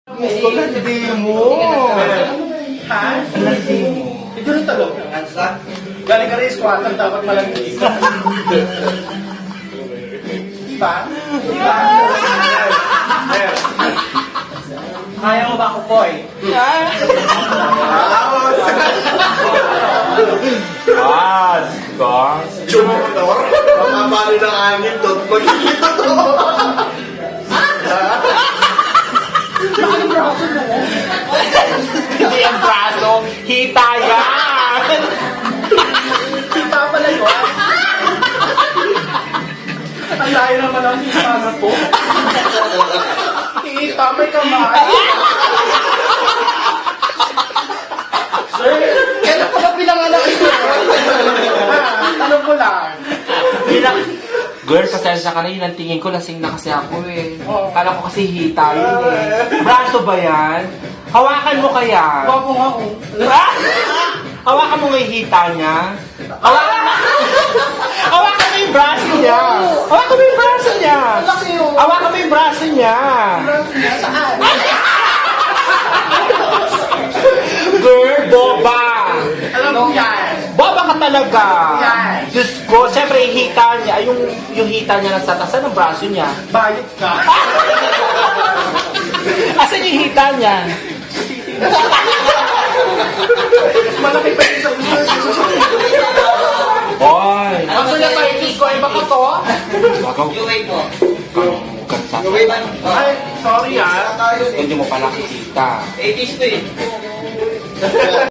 Gusto landi mo. Ha? Landi mo. Ito rin talog. Galing ka rin squatter, dapat malandi. Diba? Diba? Kaya mo ba ako, Koy? Gong. Jumor? Mamamali ng angin doon. Magkikita to. Hindi ang braso, hita yan. Kita pala yun. Ang layo naman ang kita na to. Kita, may kamay. Sir, kailan ko ba pinanganak ito? Tanong ko lang. Girl, pasensya ka na, yun ang tingin ko, lasing na kasi ako eh. Oo. Kala ko kasi hita yun eh. Braso ba yan? Hawakan mo kaya? Gwapo nga ako. Hawakan mo nga yung hita niya. Hawakan mo yung braso niya. Hawakan mo yung braso niya. Laki yun. Hawakan mo yung braso niya. Saan? Girl, boba. Alam mo yan. Boba ka talaga. Yan. Diyos ko, syempre yung hita niya, yung hita niya nasa tasan ng braso niya. Bayot ka. Asan yung hita niya? Malaki pa yung sa ulo. Hoy! Ang sulit pa yung ko, iba ka to? Bakaw. Yung mo. Kansa. Yung man. Ay, sorry ah. Hindi mo pala kikita. 80s to eh.